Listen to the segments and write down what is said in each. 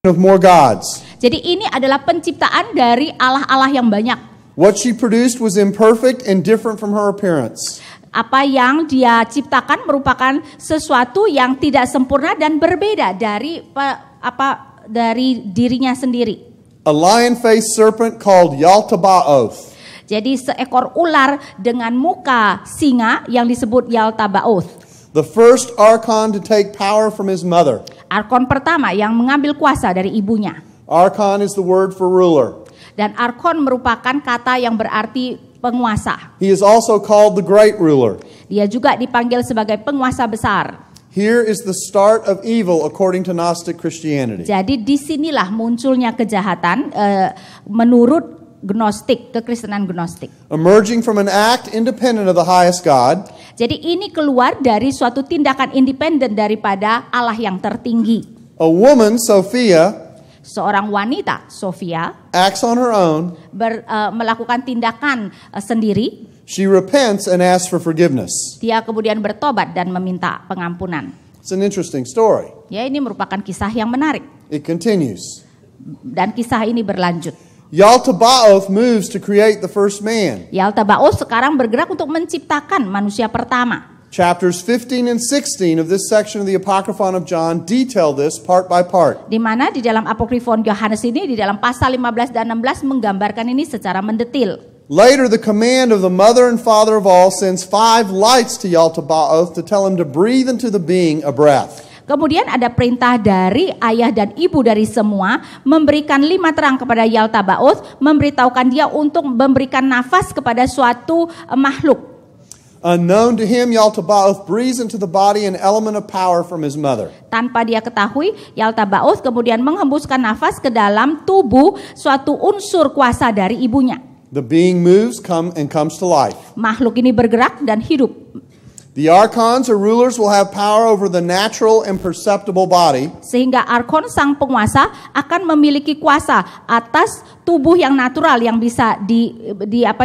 of more gods. Jadi ini adalah penciptaan dari Allah-Allah yang banyak. What she produced was imperfect and different from her appearance. Apa yang dia ciptakan merupakan sesuatu yang tidak sempurna dan berbeda dari dari dirinya sendiri. A lion-faced serpent called Yaltabaoth. Jadi seekor ular dengan muka singa yang disebut Yaltabaoth. The first archon to take power from his mother. Arkon pertama yang mengambil kuasa dari ibunya. Archon is the word for ruler. Dan arkon merupakan kata yang berarti penguasa. He is also called the great ruler. Dia juga dipanggil sebagai penguasa besar. Here is the start of evil according to Gnostic Christianity. Jadi disinilah munculnya kejahatan menurut Gnostik, kekristenan Gnostik. Emerging from an act independent of the highest God. Jadi ini keluar dari suatu tindakan independen daripada Allah yang tertinggi. A woman, Sophia, Seorang wanita, Sophia, acts on her own. melakukan tindakan sendiri. She repents and asks for forgiveness. Dia kemudian bertobat dan meminta pengampunan. It's an interesting story. Ya, ini merupakan kisah yang menarik. It continues. Dan kisah ini berlanjut. Yaltabaoth moves to create the first man. Yaltabaoth sekarang bergerak untuk menciptakan manusia pertama. Chapters 15 and 16 of this section of the Apocryphon of John detail this part by part. Di mana di dalam Apokrifon Yohanes ini, di dalam pasal 15 dan 16 menggambarkan ini secara mendetil. Later, the command of the mother and father of all sends 5 lights to Yaltabaoth to tell him to breathe into the being a breath. Kemudian ada perintah dari ayah dan ibu dari semua memberikan 5 terang kepada Yaltabaoth, memberitahukan dia untuk memberikan nafas kepada suatu makhluk. Unknown to him, Yaltabaoth breathes into the body an element of power from his mother. Tanpa dia ketahui, Yaltabaoth kemudian menghembuskan nafas ke dalam tubuh suatu unsur kuasa dari ibunya. The being moves comes to life. Makhluk ini bergerak dan hidup. The archons or rulers will have power over the natural and perceptible body. Sehingga arkon sang penguasa akan memiliki kuasa atas tubuh yang natural yang bisa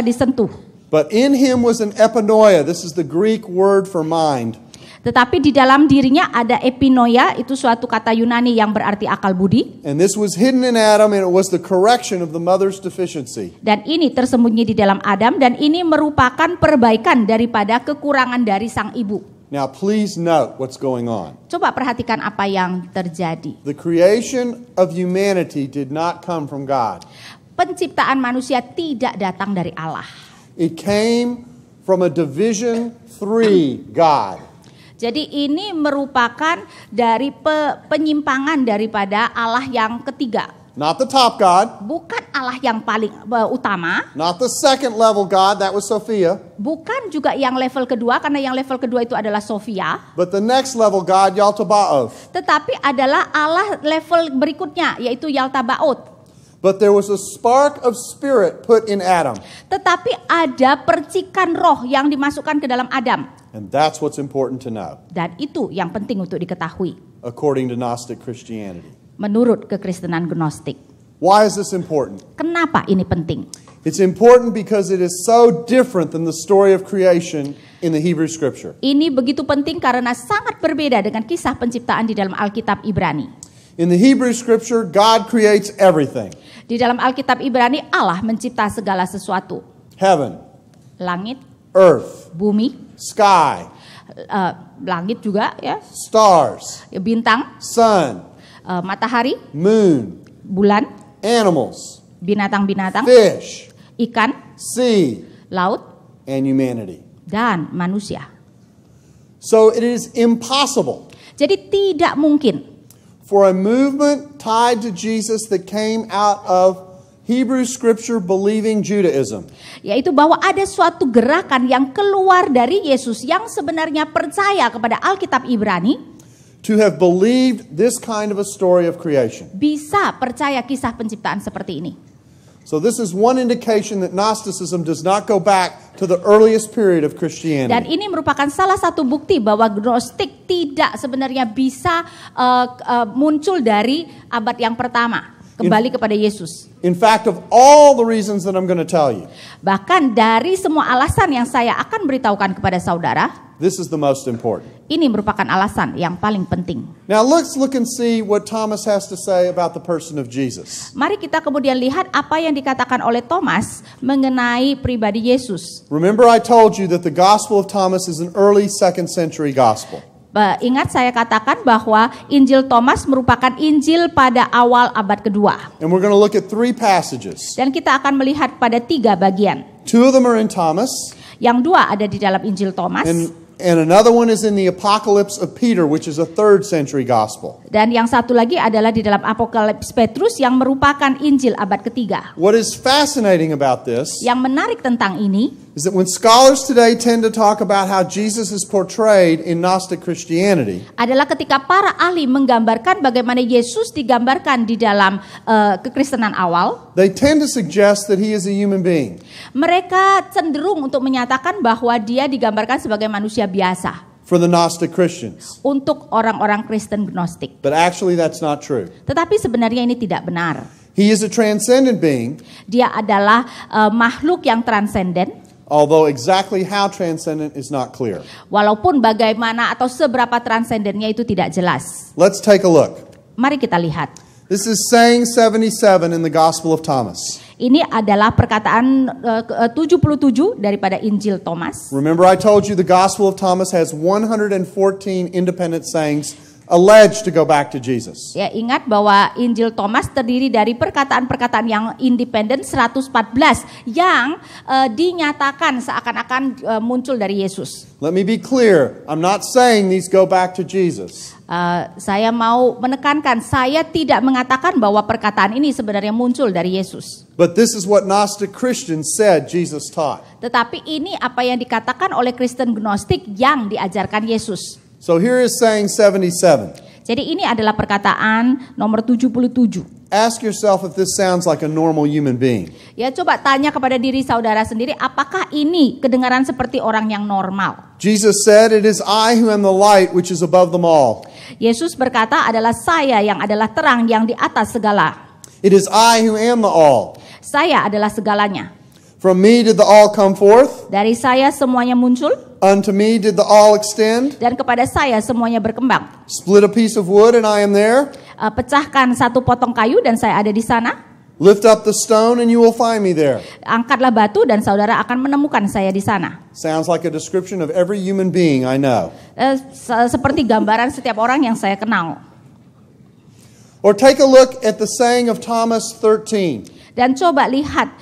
disentuh. But in him was an epinoia. This is the Greek word for mind. Tetapi di dalam dirinya ada epinoia, itu suatu kata Yunani yang berarti akal budi. And this was hidden in Adam, and it was the correction of the mother's deficiency. Dan ini tersembunyi di dalam Adam, dan ini merupakan perbaikan daripada kekurangan dari sang ibu. Now please note what's going on. Coba perhatikan apa yang terjadi. The creation of humanity did not come from God. Penciptaan manusia tidak datang dari Allah. It came from a division 3 God. Jadi ini merupakan dari penyimpangan daripada Allah yang ketiga. Not the top God. Bukan Allah yang paling utama. Not the second level God, that was Sophia. Bukan juga yang level kedua, karena yang level kedua itu adalah Sophia. But the next level God, Yaltabaoth. Tetapi adalah Allah level berikutnya, yaitu Yaltabaoth. But there was a spark of spirit put in Adam. Tetapi ada percikan roh yang dimasukkan ke dalam Adam. And that's what's important to know. Dan itu yang penting untuk diketahui. According to Gnostic Christianity. Menurut kekristenan Gnostik. Why is this important? Kenapa ini penting? It's important because it is so different than the story of creation in the Hebrew Scripture. Ini begitu penting karena sangat berbeda dengan kisah penciptaan di dalam Alkitab Ibrani. In the Hebrew Scripture, God creates everything. Di dalam Alkitab Ibrani, Allah mencipta segala sesuatu. Heaven, Langit, earth, bumi, sky, langit juga ya, stars, bintang, sun, matahari, moon, bulan, animals, binatang-binatang, fish, ikan, sea, laut, and humanity. dan manusia. So it is impossible Jadi tidak mungkin for a movement tied to Jesus that came out of Hebrew Scripture believing Judaism, yaitu bahwa ada suatu gerakan yang keluar dari Yesus yang sebenarnya percaya kepada Alkitab Ibrani, to have believed this kind of a story of creation. bisa percaya kisah penciptaan seperti ini. So this is one indication that Gnosticism does not go back to the earliest period of Dan Christianity. ini merupakan salah satu bukti bahwa Gnostik tidak sebenarnya bisa muncul dari abad yang pertama, kembali kepada Yesus. In fact, of all the reasons that I'm going to tell you, Bahkan dari semua alasan yang saya akan beritahukan kepada saudara, This is the most important. Ini merupakan alasan yang paling penting. Now let's look and see what Thomas has to say about the person of Jesus. Mari kita kemudian lihat apa yang dikatakan oleh Thomas mengenai pribadi Yesus. Remember I told you that the Gospel of Thomas is an early 2nd century gospel. Ingat saya katakan bahwa Injil Thomas merupakan Injil pada awal abad kedua. And we're going to look at 3 passages. Dan kita akan melihat pada 3 bagian. 2 of them are in Thomas. Yang 2 ada di dalam Injil Thomas. And another one is in the Apocalypse of Peter, which is a 3rd century gospel. Dan yang satu lagi adalah di dalam Apokalips Petrus yang merupakan Injil abad ketiga. What is fascinating about this Yang menarik tentang ini is that when scholars today tend to talk about how Jesus is portrayed in Gnostic Christianity, adalah ketika para ahli menggambarkan bagaimana Yesus digambarkan di dalam kekristenan awal, they tend to suggest that he is a human being. mereka cenderung untuk menyatakan bahwa dia digambarkan sebagai manusia biasa For the Gnostic Christians. untuk orang-orang Kristen Gnostik. But actually that's not true. Tetapi sebenarnya ini tidak benar. He is a transcendent being, Dia adalah makhluk yang transenden, although exactly how transcendent is not clear. walaupun bagaimana atau seberapa transendennya itu tidak jelas. Let's take a look. Mari kita lihat. This is saying 77 in the Gospel of Thomas. Ini adalah perkataan 77 daripada Injil Thomas. Remember I told you the Gospel of Thomas has 114 independent sayings alleged to go back to Jesus. Ya, ingat bahwa Injil Thomas terdiri dari perkataan-perkataan yang independen 114 yang dinyatakan seakan-akan muncul dari Yesus. Let me be clear. I'm not saying these go back to Jesus. Saya mau menekankan, saya tidak mengatakan bahwa perkataan ini sebenarnya muncul dari Yesus. But this is what Gnostic Christians said Jesus taught. Tetapi ini apa yang dikatakan oleh Kristen Gnostik yang diajarkan Yesus. So here is saying 77. Jadi ini adalah perkataan nomor 77. Ask yourself if this sounds like a normal human being. Ya, coba tanya kepada diri saudara sendiri, apakah ini kedengaran seperti orang yang normal? Jesus said, "It is I who am the light which is above them all." Yesus berkata, adalah saya yang adalah terang yang di atas segala. It is I who am the all. Saya adalah segalanya. From me did the all come forth, Dari saya semuanya muncul, unto me did the all extend. dan kepada saya semuanya berkembang. Split a piece of wood and I am there. Pecahkan satu potong kayu dan saya ada di sana. Lift up the stone and you will find me there. Angkatlah batu dan saudara akan menemukan saya di sana. Sounds like a description of every human being I know. Seperti gambaran setiap orang yang saya kenal. Or take a look at the saying of Thomas 13. Dan coba lihat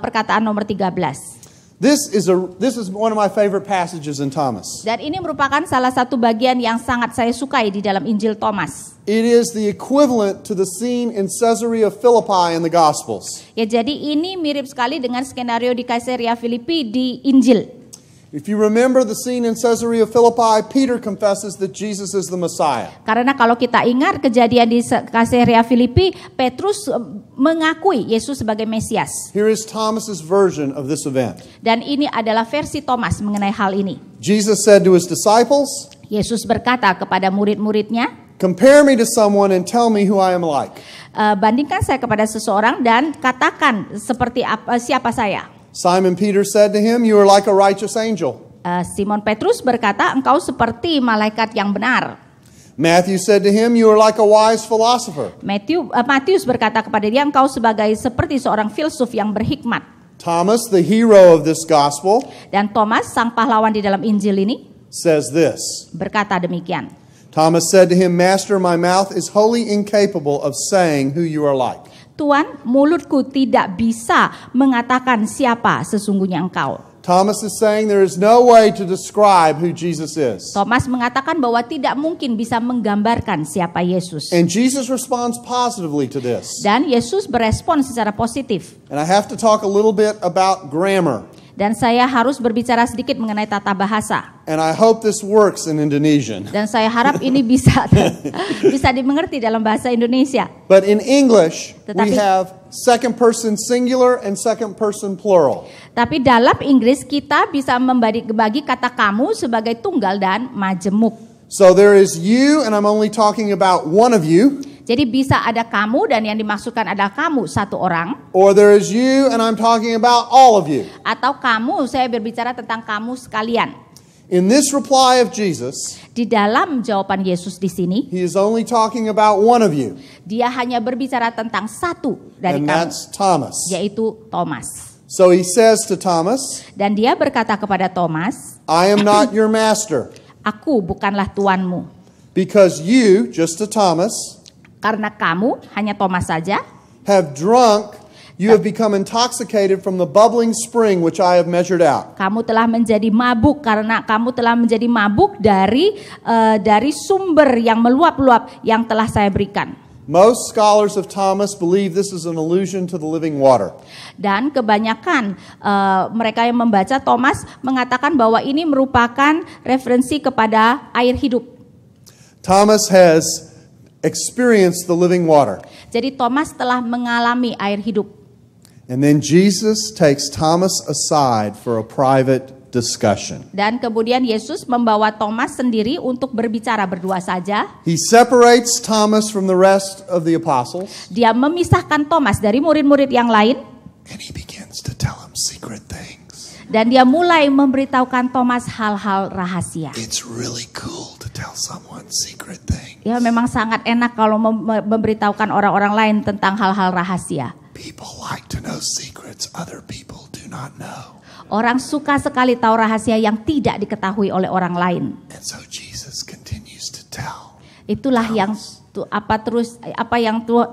perkataan nomor 13. This is one of my favorite passages in Thomas. Dan ini merupakan salah satu bagian yang sangat saya sukai di dalam Injil Thomas. It is the equivalent to the scene in Caesarea Philippi in the Gospels. Ya, jadi ini mirip sekali dengan skenario di Caesarea Filipi di Injil. If you remember the scene in Caesarea Philippi, Peter confesses that Jesus is the Messiah. Karena kalau kita ingat kejadian di Caesarea Filipi, Petrus mengakui Yesus sebagai Mesias. Here is Thomas's version of this event. Dan ini adalah versi Thomas mengenai hal ini. Jesus said to his disciples, Yesus berkata kepada murid-muridnya, "Compare me to someone and tell me who I am like." bandingkan saya kepada seseorang dan katakan seperti siapa saya. Simon Peter said to him, "You are like a righteous angel." Simon Petrus berkata, engkau seperti malaikat yang benar. Matthew said to him, "You are like a wise philosopher." Matius berkata kepada dia, engkau seperti seorang filsuf yang berhikmat. Thomas, the hero of this gospel, Dan Thomas, sang pahlawan di dalam Injil ini, says this. berkata demikian. Thomas said to him, "Master, my mouth is wholly incapable of saying who you are like." Tuan, mulutku tidak bisa mengatakan siapa sesungguhnya engkau. Thomas is saying there is no way to describe who Jesus is. Thomas mengatakan bahwa tidak mungkin bisa menggambarkan siapa Yesus. And Jesus responds positively to this. Dan Yesus berespon secara positif. And I have to talk a little bit about grammar. Dan saya harus berbicara sedikit mengenai tata bahasa. And I hope this works in Indonesian. Dan saya harap ini bisa dimengerti dalam bahasa Indonesia. But in English, we Tetapi- have second person singular and second person plural. Tapi dalam Inggris kita bisa membagi kata kamu sebagai tunggal dan majemuk. So there is you, and I'm only talking about one of you. Jadi bisa ada kamu dan yang dimaksudkan adalah kamu satu orang. Or there is you, and I'm talking about all of you. Atau kamu, saya berbicara tentang kamu sekalian. In this reply of Jesus, Di dalam jawaban Yesus di sini, he is only talking about one of you, dia hanya berbicara tentang satu dari and kamu, that's Thomas. yaitu Thomas. So he says to Thomas, Dan dia berkata kepada Thomas, I am not your master, aku bukanlah tuanmu. because you, just to Thomas, Karena kamu, hanya Thomas saja, you have become intoxicated from the bubbling spring which I have measured out. kamu telah menjadi mabuk karena kamu telah menjadi mabuk dari sumber yang meluap-luap yang telah saya berikan. Most scholars of Thomas believe this is an allusion to the living water. Dan kebanyakan mereka yang membaca Thomas mengatakan bahwa ini merupakan referensi kepada air hidup. Thomas has experienced the living water. Jadi Thomas telah mengalami air hidup. And then Jesus takes Thomas aside for a private discussion. Dan kemudian Yesus membawa Thomas sendiri untuk berbicara berdua saja. He separates Thomas from the rest of the apostles. Dia memisahkan Thomas dari murid-murid yang lain. And he begins to tell him secret things. Dan dia mulai memberitahukan Thomas hal-hal rahasia. It's really cool to tell someone secret things. Ya, memang sangat enak kalau memberitahukan orang-orang lain tentang hal-hal rahasia. People like to know secrets other people do not know. Orang suka sekali tahu rahasia yang tidak diketahui oleh orang lain. And so Jesus continues to tell. Itulah yang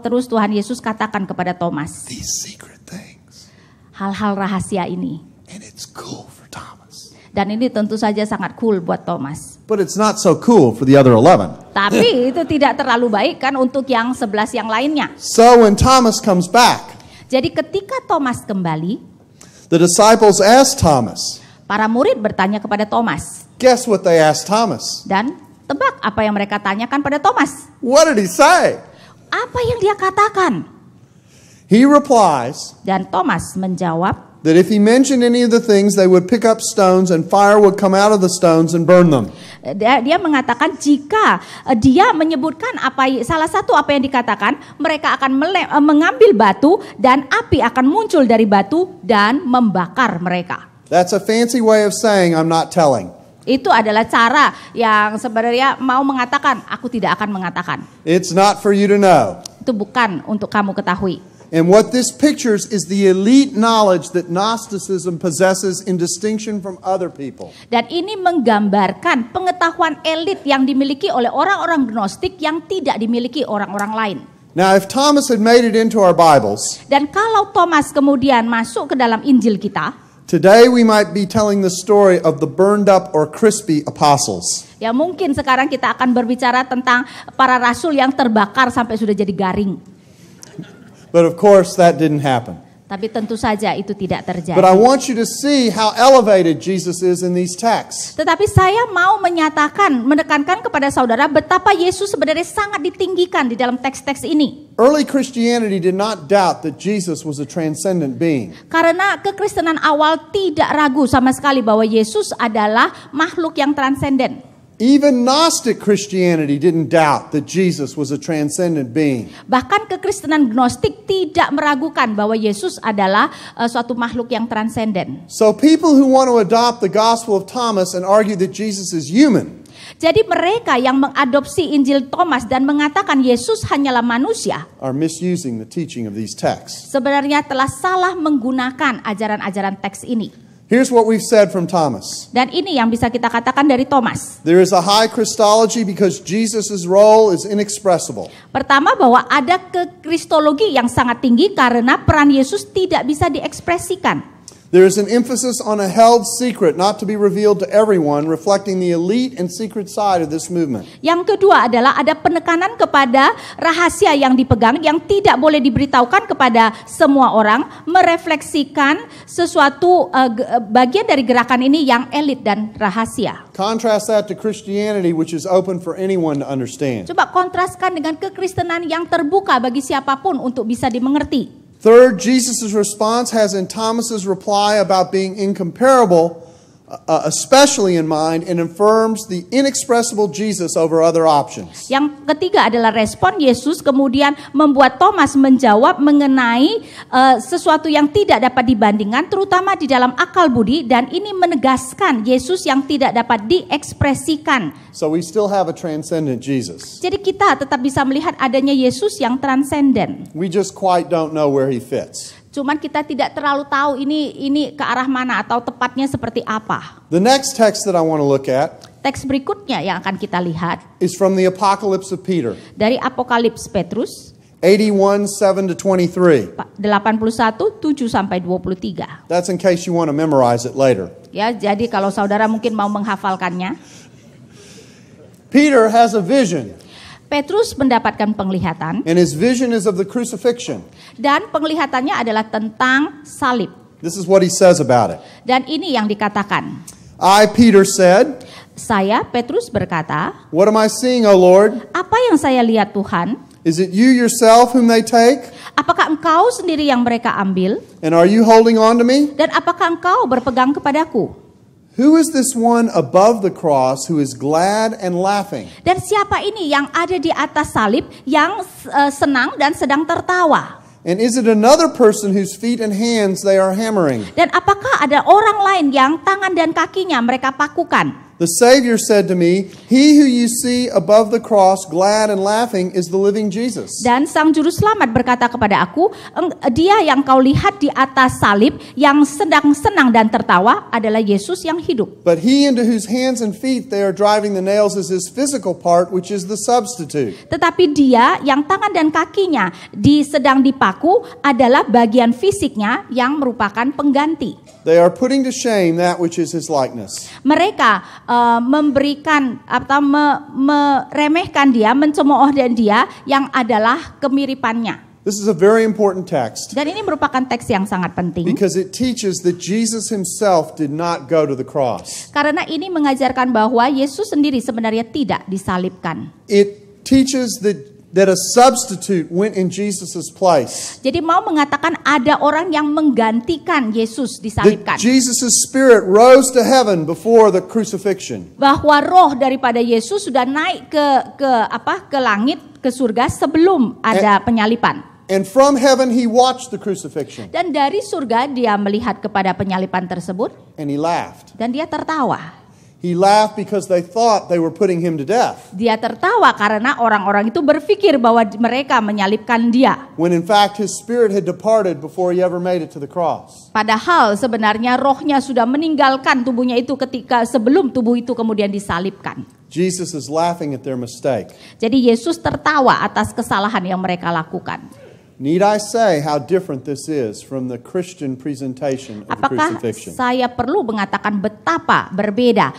terus Tuhan Yesus katakan kepada Thomas. These secret things. Hal-hal rahasia ini. And it's cool for Thomas. Dan ini tentu saja sangat cool buat Thomas. But it's not so cool for the other 11. Tapi itu tidak terlalu baik kan untuk yang 11 yang lainnya. So when Thomas comes back, jadi ketika Thomas kembali, the disciples asked Thomas. Para murid bertanya kepada Thomas. Guess what they asked Thomas? Dan tebak apa yang mereka tanyakan pada Thomas? What did he say? Apa yang dia katakan? He replies Dan Thomas menjawab, that if he mentioned any of the things, they would pick up stones and fire would come out of the stones and burn them. Dia mengatakan jika dia menyebutkan salah satu apa yang dikatakan, mereka akan mengambil batu dan api akan muncul dari batu dan membakar mereka. That's a fancy way of saying I'm not telling. Itu adalah cara yang sebenarnya mau mengatakan aku tidak akan mengatakan. It's not for you to know. Itu bukan untuk kamu ketahui. And what this pictures is the elite knowledge that Gnosticism possesses in distinction from other people. Dan ini menggambarkan pengetahuan elit yang dimiliki oleh orang-orang Gnostik yang tidak dimiliki orang-orang lain. Now, if Thomas had made it into our Bibles, dan kalau Thomas kemudian masuk ke dalam Injil kita, today we might be telling the story of the burned up or crispy apostles. Ya mungkin sekarang kita akan berbicara tentang para rasul yang terbakar sampai sudah jadi garing. But of course that didn't happen. Tapi tentu saja itu tidak terjadi. But I want you to see how elevated Jesus is in these texts. Tetapi saya mau menekankan kepada saudara betapa Yesus sebenarnya sangat ditinggikan di dalam teks-teks ini. Early Christianity did not doubt that Jesus was a transcendent being. Karena kekristenan awal tidak ragu sama sekali bahwa Yesus adalah makhluk yang transenden. Even Gnostic Christianity didn't doubt that Jesus was a transcendent being. Bahkan kekristenan Gnostik tidak meragukan bahwa Yesus adalah suatu makhluk yang transenden. So people who want to adopt the Gospel of Thomas and argue that Jesus is human, jadi mereka yang mengadopsi Injil Thomas dan mengatakan Yesus hanyalah manusia, are misusing the teaching of these texts. sebenarnya telah salah menggunakan ajaran-ajaran teks ini. Here's what we've said from Thomas. Dan ini yang bisa kita katakan dari Thomas. There is a high Christology because Jesus' role is inexpressible. Pertama, bahwa ada kristologi yang sangat tinggi karena peran Yesus tidak bisa diekspresikan. There is an emphasis on a held secret not to be revealed to everyone, reflecting the elite and secret side of this movement. Yang kedua adalah ada penekanan kepada rahasia yang dipegang yang tidak boleh diberitahukan kepada semua orang, merefleksikan sesuatu bagian dari gerakan ini yang elit dan rahasia. Contrast that to Christianity, which is open for anyone to understand. Coba kontraskan dengan kekristenan yang terbuka bagi siapapun untuk bisa dimengerti. Third, Jesus' response has in Thomas's reply about being incomparable especially in mind and affirms the inexpressible Jesus over other options. Yang ketiga adalah respon Yesus kemudian membuat Thomas menjawab mengenai sesuatu yang tidak dapat dibandingkan terutama di dalam akal budi, dan ini menegaskan Yesus yang tidak dapat diekspresikan. So we still have a transcendent Jesus. Jadi kita tetap bisa melihat adanya Yesus yang transenden. We just quite don't know where he fits. Cuman kita tidak terlalu tahu ini ke arah mana atau tepatnya seperti apa. The next text that I want to look at Teks berikutnya yang akan kita lihat is from the Apocalypse of Peter, dari Apokalips Petrus 81:7-23. 81:7-23. That's in case you want to memorize it later. Ya, jadi kalau saudara mungkin mau menghafalkannya. Peter has a vision, Petrus mendapatkan penglihatan and his vision is of the crucifixion. dan penglihatannya adalah tentang salib. This is what he says about it. Dan ini yang dikatakan. I, Peter, said, Saya, Petrus berkata, "What am I seeing, O Lord? apa yang saya lihat Tuhan? Is it you yourself whom they take? Apakah engkau sendiri yang mereka ambil? And are you holding on to me? Dan apakah engkau berpegang kepadaku? Who is this one above the cross who is glad and laughing?" Dan siapa ini yang ada di atas salib yang senang dan sedang tertawa? And is it another person whose feet and hands they are hammering? Dan apakah ada orang lain yang tangan dan kakinya mereka pakukan? The Savior said to me, "He who you see above the cross, glad and laughing, is the living Jesus." Dan Sang Juru Selamat berkata kepada aku, dia yang kau lihat di atas salib yang sedang senang dan tertawa adalah Yesus yang hidup. But he into whose hands and feet they are driving the nails is his physical part, which is the substitute. Tetapi dia yang tangan dan kakinya sedang dipaku adalah bagian fisiknya yang merupakan pengganti. They are putting to shame that which is his likeness. Mereka memberikan atau meremehkan dia, mencemooh dan dia yang adalah kemiripannya. This is a very important text Dan ini merupakan teks yang sangat penting. because it teaches that Jesus himself did not go to the cross. Karena ini mengajarkan bahwa Yesus sendiri sebenarnya tidak disalibkan. It teaches that a substitute went in Jesus' place. Jadi mau mengatakan ada orang yang menggantikan Yesus That disalibkan. Jesus' spirit rose to heaven before the crucifixion. Bahwa roh daripada Yesus sudah naik ke langit, ke surga sebelum ada penyalipan. And from heaven he watched the crucifixion. Dan dari surga dia melihat kepada penyalipan tersebut And he laughed. dan dia tertawa. He laughed because they thought they were putting him to death, Dia tertawa karena orang-orang itu berpikir bahwa mereka menyalibkan dia. when in fact his spirit had departed before he ever made it to the cross. Padahal sebenarnya rohnya sudah meninggalkan tubuhnya itu ketika sebelum tubuh itu kemudian disalibkan. Jesus is laughing at their mistake. Jadi Yesus tertawa atas kesalahan yang mereka lakukan. Need I say how different this is from the Christian presentation of the Apakah crucifixion? saya perlu mengatakan betapa berbeda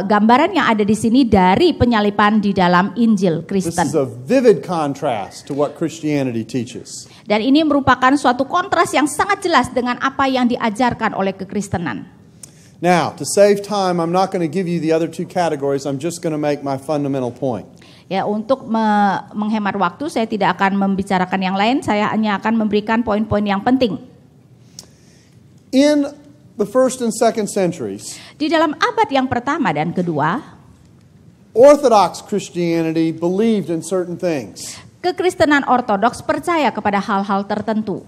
gambaran yang ada di sini dari penyalipan di dalam Injil This Kristen. is a vivid contrast to what Christianity teaches. Dan ini merupakan suatu kontras yang sangat jelas dengan apa yang diajarkan oleh kekristenan. Now, to save time, I'm not going to give you the other two categories. I'm just going to make my fundamental point. Ya, untuk menghemat waktu saya tidak akan membicarakan yang lain, saya hanya akan memberikan poin-poin yang penting. In the first and second centuries, Di dalam abad yang pertama dan kedua, Orthodox Christianity believed in certain things. kekristenan ortodoks percaya kepada hal-hal tertentu.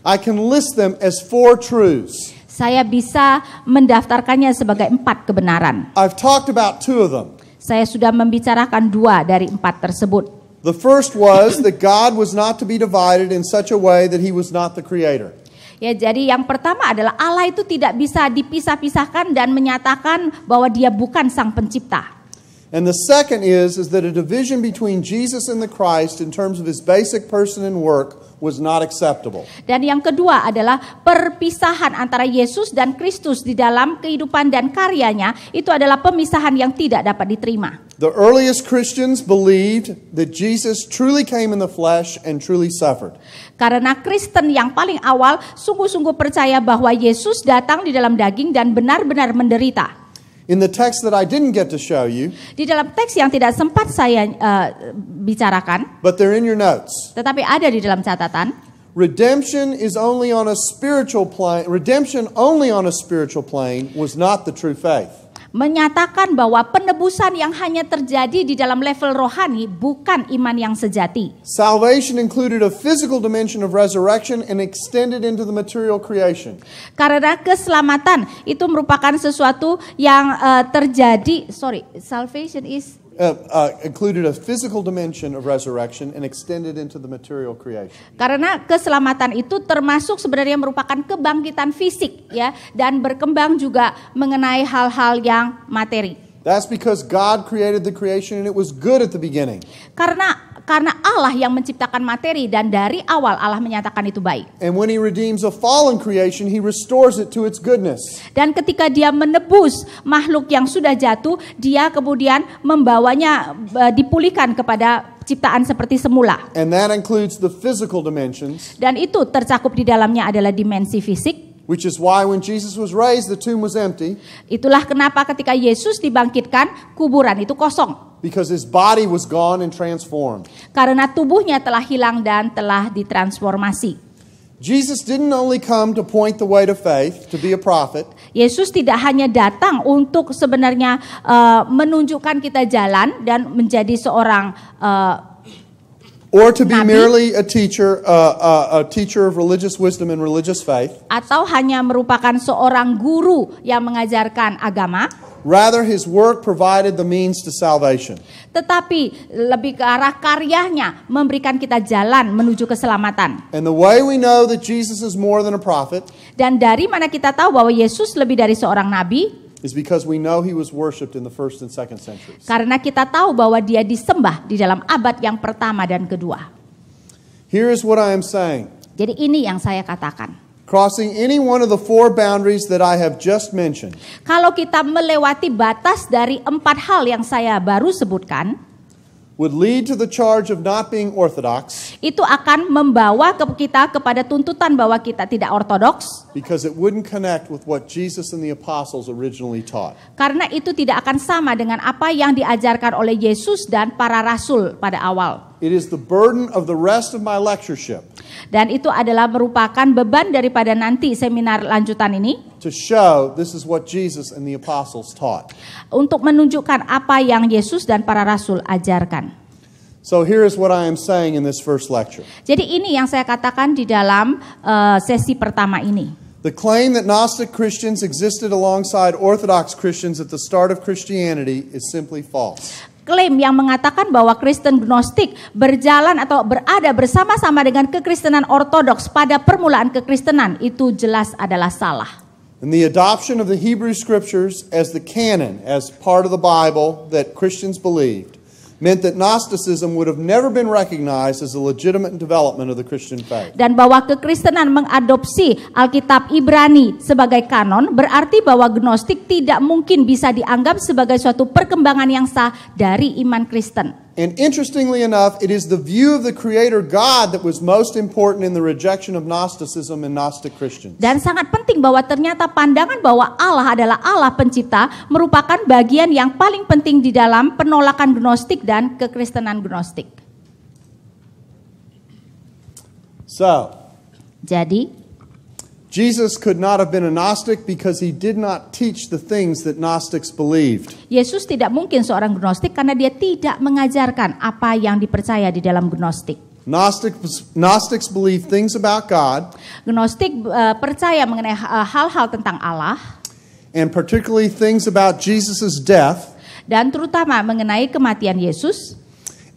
I can list them as 4 truths. Saya bisa mendaftarkannya sebagai 4 kebenaran. I've talked about 2 of them. Saya sudah membicarakan 2 dari 4 tersebut. The first was that God was not to be divided in such a way that he was not the creator. Ya, jadi yang pertama adalah Allah itu tidak bisa dipisah-pisahkan dan menyatakan bahwa dia bukan sang pencipta. And the second is that a division between Jesus and the Christ in terms of his basic person and work was not acceptable. Dan yang kedua adalah perpisahan antara Yesus dan Kristus di dalam kehidupan dan karyanya itu adalah pemisahan yang tidak dapat diterima. The earliest Christians believed that Jesus truly came in the flesh and truly suffered. Karena Kristen yang paling awal sungguh-sungguh percaya bahwa Yesus datang di dalam daging dan benar-benar menderita. In the text that I didn't get to show you, Di dalam teks yang tidak sempat saya bicarakan, but they're in your notes, tetapi ada di dalam catatan, Redemption only on a spiritual plane was not the true faith. Menyatakan bahwa penebusan yang hanya terjadi di dalam level rohani bukan iman yang sejati. Salvation included a physical dimension of resurrection and extended into the material creation. Karena keselamatan itu merupakan sesuatu yang terjadi. Salvation is included a physical dimension of resurrection and extended into the material creation. Karena keselamatan itu termasuk sebenarnya merupakan kebangkitan fisik ya, dan berkembang juga mengenai hal-hal yang materi. That's because God created the creation and it was good at the beginning. Karena Allah yang menciptakan materi dan dari awal Allah menyatakan itu baik. And when he redeems a fallen creation, he restores it to its goodness. Dan ketika dia menebus makhluk yang sudah jatuh, dia kemudian membawanya dipulihkan kepada ciptaan seperti semula. And that includes the physical dimensions. Dan itu tercakup di dalamnya adalah dimensi fisik. Which is why when Jesus was raised, the tomb was empty. Itulah kenapa ketika Yesus dibangkitkan, kuburan itu kosong. Because his body was gone and transformed. Karena tubuhnya telah hilang dan telah ditransformasi. Jesus didn't only come to point the way to faith, to be a prophet. Yesus tidak hanya datang untuk sebenarnya menunjukkan kita jalan dan menjadi seorang or to be Nabi, merely a teacher of religious wisdom and religious faith. Atau hanya merupakan seorang guru yang mengajarkan agama. Rather, his work provided the means to salvation. Tetapi lebih ke arah karyanya memberikan kita jalan menuju keselamatan. And the way we know that Jesus is more than a prophet Dan dari mana kita tahu bahwa Yesus lebih dari seorang nabi? is because we know he was worshipped in the 1st and 2nd centuries. Karena kita tahu bahwa dia disembah di dalam abad yang pertama dan kedua. Here is what I am saying. Jadi ini yang saya katakan. Crossing any one of the 4 boundaries that I have just mentioned Kalau kita melewati batas dari 4 hal yang saya baru sebutkan, would lead to the charge of not being orthodox, itu akan membawa kita kepada tuntutan bahwa kita tidak ortodoks. because it wouldn't connect with what Jesus and the apostles originally taught. Karena itu tidak akan sama dengan apa yang diajarkan oleh Yesus dan para rasul pada awal. It is the burden of the rest of my lectureship Dan itu adalah merupakan beban daripada nanti seminar lanjutan ini, to show this is what Jesus and the apostles taught. untuk menunjukkan apa yang Yesus dan para rasul ajarkan. So here is what I am saying in this first lecture. Jadi ini yang saya katakan di dalam sesi pertama ini. The claim that Gnostic Christians existed alongside Orthodox Christians at the start of Christianity is simply false. Klaim yang mengatakan bahwa Kristen Gnostik berjalan atau berada bersama-sama dengan kekristenan ortodoks pada permulaan kekristenan itu jelas adalah salah. And the adoption of the Hebrew Scriptures as the canon, as part of the Bible that Christians believed, meant that Gnosticism would have never been recognized as a legitimate development of the Christian faith. Dan bahwa kekristenan mengadopsi Alkitab Ibrani sebagai kanon berarti bahwa Gnostik tidak mungkin bisa dianggap sebagai suatu perkembangan yang sah dari iman Kristen. And interestingly enough, it is the view of the Creator God that was most important in the rejection of Gnosticism and Gnostic Christians. Dan sangat penting bahwa ternyata pandangan bahwa Allah adalah Allah pencipta merupakan bagian yang paling penting di dalam penolakan Gnostik dan kekristenan Gnostik. So, Jadi Jesus could not have been a Gnostic because he did not teach the things that Gnostics believed. Yesus tidak mungkin seorang Gnostik karena dia tidak mengajarkan apa yang dipercaya di dalam Gnostik. Gnostics believe things about God, Gnostik percaya mengenai hal-hal tentang Allah, and particularly things about Jesus' death dan terutama mengenai kematian Yesus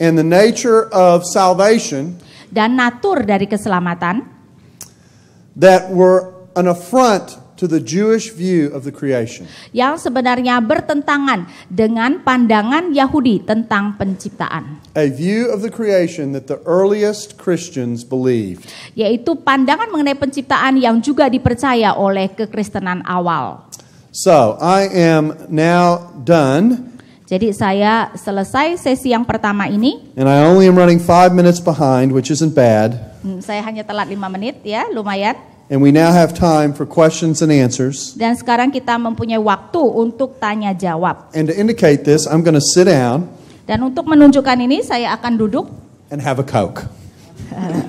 and the nature of salvation dan natur dari keselamatan that were an affront to the Jewish view of the creation. yang sebenarnya bertentangan dengan pandangan Yahudi tentang penciptaan. A view of the creation that the earliest Christians believed. Yaitu pandangan mengenai penciptaan yang juga dipercaya oleh kekristenan awal. So, I am now done, Jadi saya selesai sesi yang pertama ini. and I only am running 5 minutes behind, which isn't bad. Saya hanya telat 5 menit ya, lumayan. And we now have time for questions and answers. Dan sekarang kita mempunyai waktu untuk tanya jawab. And to indicate this, I'm going to sit down Dan untuk menunjukkan ini saya akan duduk and have a Coke.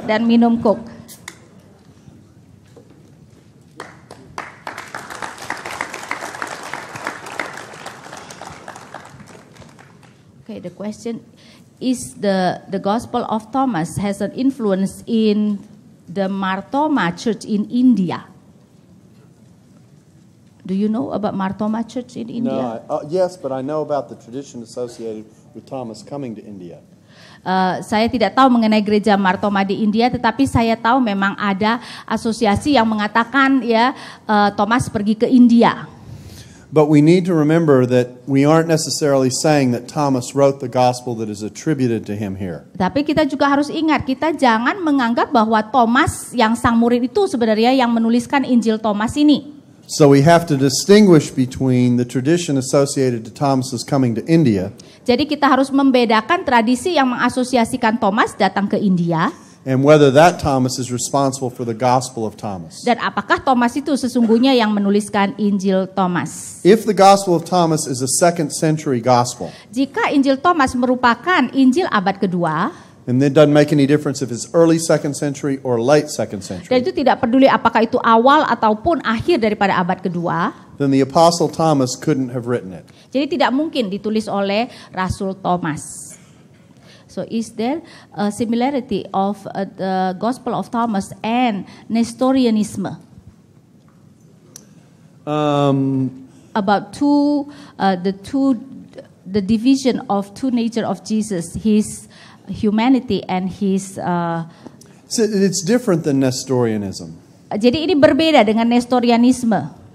dan minum Coke. the question is the Gospel of Thomas has an influence in the Mar Thoma Church in India. Do you know about Mar Thoma Church in India? No, yes, but I know about the tradition associated with Thomas coming to India. Saya tidak tahu mengenai gereja Mar Thoma di India, tetapi saya tahu memang ada asosiasi yang mengatakan ya Thomas pergi ke India. But we need to remember that we aren't necessarily saying that Thomas wrote the gospel that is attributed to him here. Tapi kita juga harus ingat, kita jangan menganggap bahwa Thomas yang sang murid itu sebenarnya yang menuliskan Injil Thomas ini. So we have to distinguish between the tradition associated to Thomas's coming to India. Jadi kita harus membedakan tradisi yang mengasosiasikan Thomas datang ke India. And whether that Thomas is responsible for the Gospel of Thomas. Dan apakah Thomas itu sesungguhnya yang menuliskan Injil Thomas? If the Gospel of Thomas is a 2nd century gospel, Jika Injil Thomas merupakan Injil abad kedua, and it doesn't make any difference if it's early 2nd century or late 2nd dan century, itu tidak peduli apakah itu awal ataupun akhir daripada abad kedua, then the Apostle Thomas couldn't have written it. jadi tidak mungkin ditulis oleh Rasul Thomas. So is there a similarity of the Gospel of Thomas and Nestorianism? About the division of two nature of Jesus, his humanity and his. It's different than Nestorianism. Jadi ini berbeda dengan Nestorianisme.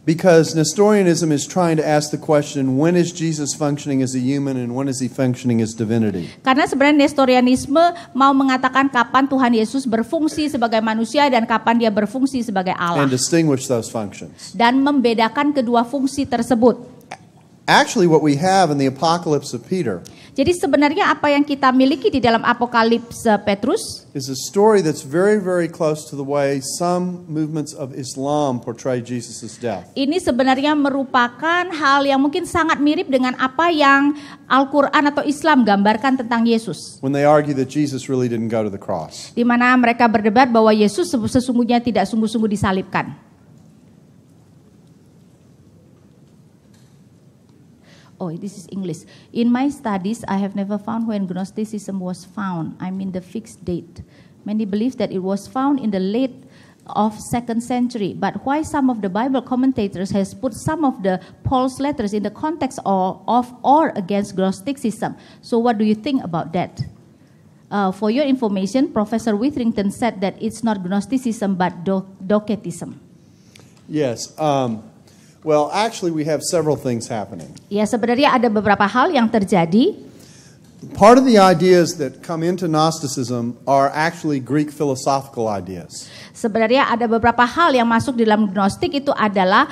Because Nestorianism is trying to ask the question, when is Jesus functioning as a human and when is he functioning as divinity? Karena sebenarnya Nestorianisme mau mengatakan kapan Tuhan Yesus berfungsi sebagai manusia dan kapan dia berfungsi sebagai Allah. And distinguish those functions. Dan membedakan kedua fungsi tersebut. Actually, what we have in the Apocalypse of Peter Jadi sebenarnya apa yang kita miliki di dalam Apokalips Petrus is a story that's very, very close to the way some movements of Islam portray Jesus' death. ini sebenarnya merupakan hal yang mungkin sangat mirip dengan apa yang Al-Quran atau Islam gambarkan tentang Yesus. When they argue that Jesus really didn't go to the cross. Di mana mereka berdebat bahwa Yesus sesungguhnya tidak sungguh-sungguh disalibkan. Oh, this is English. In my studies, I have never found when Gnosticism was found. I mean the fixed date. Many believe that it was found in the late of 2nd century. But why some of the Bible commentators has put some of the Paul's letters in the context of or against Gnosticism? So what do you think about that? For your information, Professor Witherington said that it's not Gnosticism but Docetism. Yes. Well, actually, we have several things happening. Ya, sebenarnya ada beberapa hal yang terjadi. Part of the ideas that come into Gnosticism are actually Greek philosophical ideas. Sebenarnya ada beberapa hal yang masuk di dalam Gnostik itu adalah